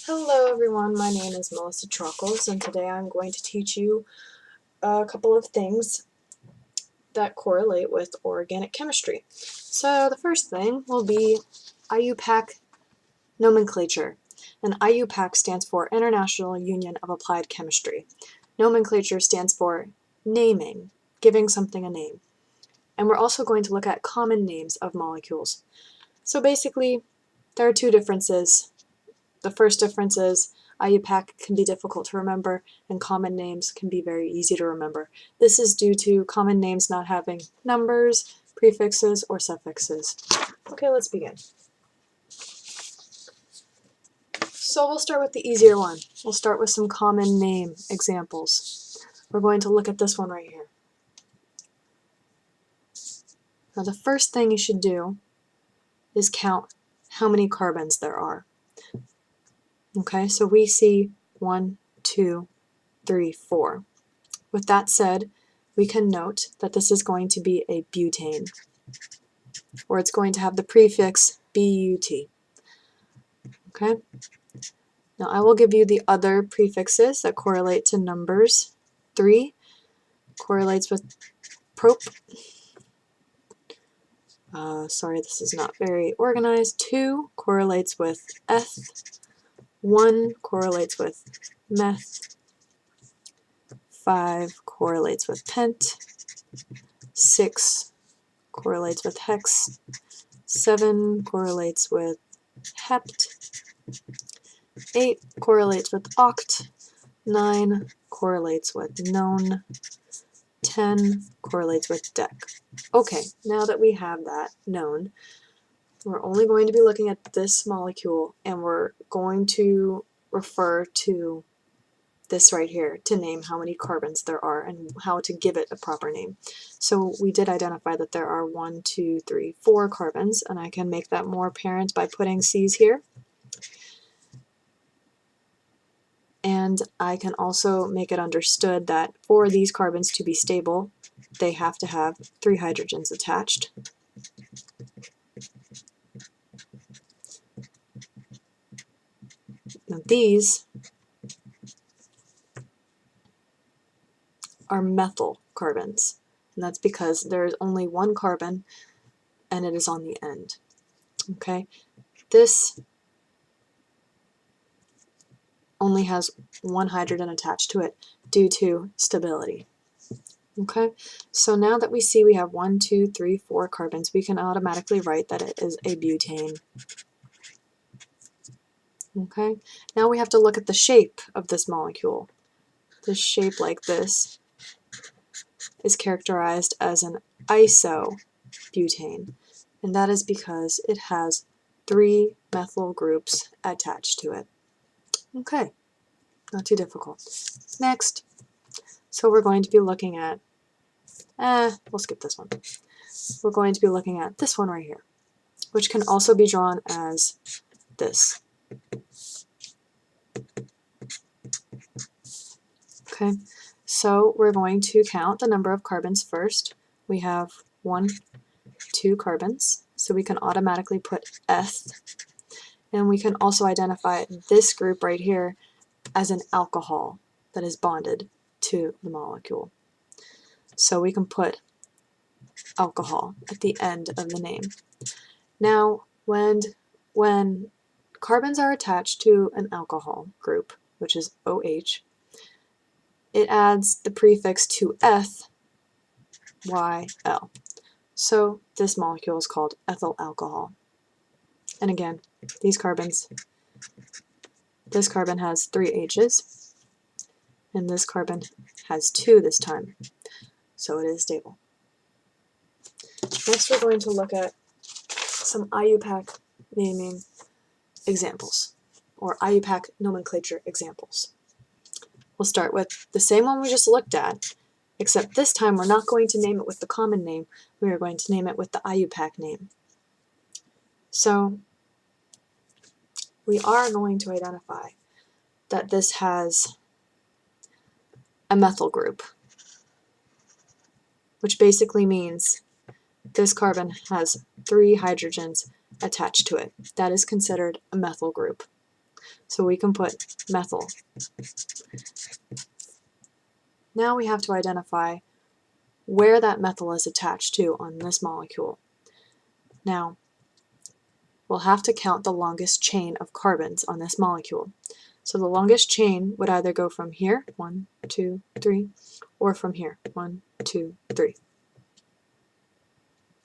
Hello everyone, my name is Melisa Trockels and today I'm going to teach you a couple of things that correlate with organic chemistry. So the first thing will be IUPAC nomenclature. And IUPAC stands for International Union of Applied Chemistry. Nomenclature stands for naming, giving something a name. And we're also going to look at common names of molecules. So basically, there are two differences. The first difference is IUPAC can be difficult to remember and common names can be very easy to remember. This is due to common names not having numbers, prefixes, or suffixes. Okay, let's begin. So we'll start with the easier one. We'll start with some common name examples. We're going to look at this one right here. Now the first thing you should do is count how many carbons there are. Okay, so we see 1, 2, 3, 4. With that said, we can note that this is going to be a butane, or it's going to have the prefix BUT. Okay? Now I will give you the other prefixes that correlate to numbers. 3 correlates with prop. Sorry, this is not very organized. 2 correlates with eth. 1 correlates with meth. 5 correlates with pent. 6 correlates with hex. 7 correlates with hept. 8 correlates with oct. 9 correlates with non. 10 correlates with dec. Okay, now that we have that known, we're only going to be looking at this molecule and we're going to refer to this right here to name how many carbons there are and how to give it a proper name. So we did identify that there are 1, 2, 3, 4 carbons, and I can make that more apparent by putting C's here. And I can also make it understood that for these carbons to be stable, they have to have 3 hydrogens attached. Now these are methyl carbons, and that's because there is only 1 carbon and it is on the end. Okay, this only has 1 hydrogen attached to it due to stability. Okay, so now that we see we have 1, 2, 3, 4 carbons, we can automatically write that it is a butane. Okay, now we have to look at the shape of this molecule. This shape like this is characterized as an isobutane, and that is because it has 3 methyl groups attached to it. Okay, not too difficult. Next, so we're going to be looking at, we'll skip this one. We're going to be looking at this one right here, which can also be drawn as this. Okay, so we're going to count the number of carbons first. We have 1, 2 carbons, so we can automatically put eth, and we can also identify this group right here as an alcohol that is bonded to the molecule. So we can put alcohol at the end of the name. Now, when carbons are attached to an alcohol group, which is OH, it adds the prefix to eth, YL. So this molecule is called ethyl alcohol. And again, these carbons, this carbon has 3 H's, and this carbon has 2 this time, so it is stable. Next we're going to look at some IUPAC naming examples, or IUPAC nomenclature examples. We'll start with the same one we just looked at, except this time we're not going to name it with the common name, we are going to name it with the IUPAC name. So we are going to identify that this has a methyl group, which basically means this carbon has 3 hydrogens attached to it. That is considered a methyl group. So we can put methyl. Now we have to identify where that methyl is attached to on this molecule. Now, we'll have to count the longest chain of carbons on this molecule. So the longest chain would either go from here, 1, 2, 3, or from here, 1, 2, 3.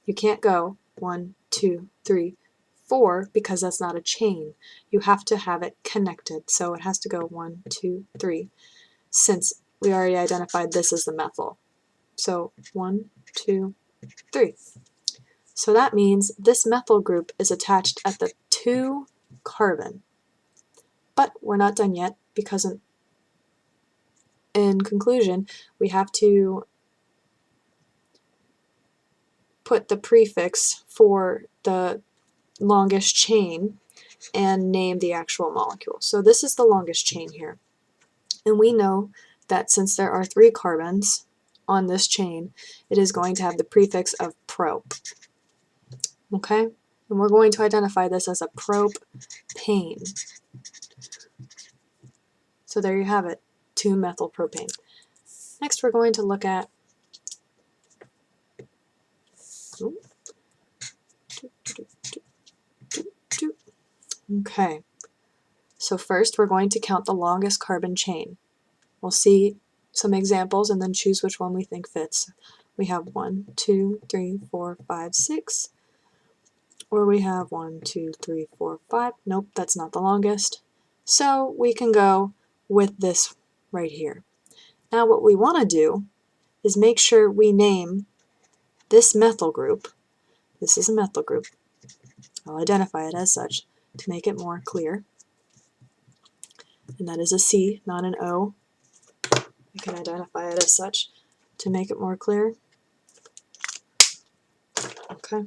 You can't go 1, 2, 3, 4 because that's not a chain. You have to have it connected, so it has to go 1, 2, 3, since we already identified this as the methyl. So 1, 2, 3. So that means this methyl group is attached at the 2 carbon. But we're not done yet because in conclusion, we have to put the prefix for the longest chain and name the actual molecule. So this is the longest chain here. And we know that since there are 3 carbons on this chain, it is going to have the prefix of prop. Okay? And we're going to identify this as a propane. So there you have it, 2-methylpropane. Next we're going to look at okay. So first we're going to count the longest carbon chain. We'll see some examples and then choose which one we think fits. We have 1, 2, 3, 4, 5, 6. Or we have 1, 2, 3, 4, 5. Nope, that's not the longest. So we can go with this right here. Now what we want to do is make sure we name this methyl group. This is a methyl group. I'll identify it as such to make it more clear. And that is a C, not an O. I can identify it as such to make it more clear. Okay.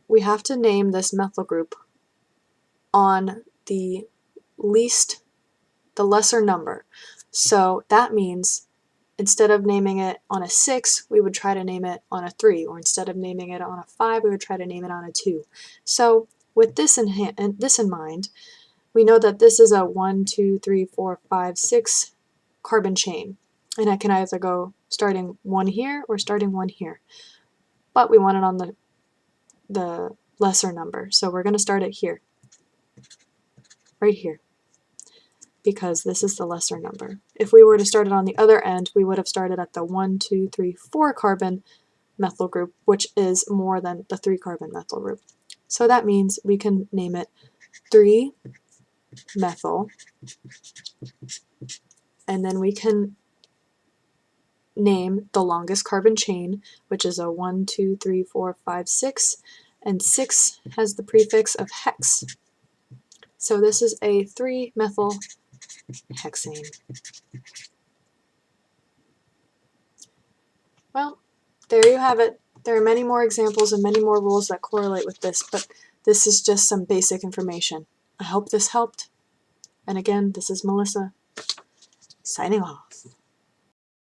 We have to name this methyl group on the lesser number. So that means instead of naming it on a 6, we would try to name it on a 3, or instead of naming it on a 5, we would try to name it on a 2. So with this in mind, we know that this is a 1, 2, 3, 4, 5, 6 carbon chain, and I can either go starting 1 here or starting 1 here. But we want it on the lesser number, so we're going to start it here, right here, because this is the lesser number. If we were to start it on the other end, we would have started at the 1, 2, 3, 4 carbon methyl group, which is more than the 3 carbon methyl group. So that means we can name it 3-methyl, and then we can name the longest carbon chain, which is a 1, 2, 3, 4, 5, 6, and 6 has the prefix of hex. So this is a 3-methyl hexane. Well, there you have it. There are many more examples and many more rules that correlate with this, but this is just some basic information. I hope this helped. And again, this is Melissa, signing off.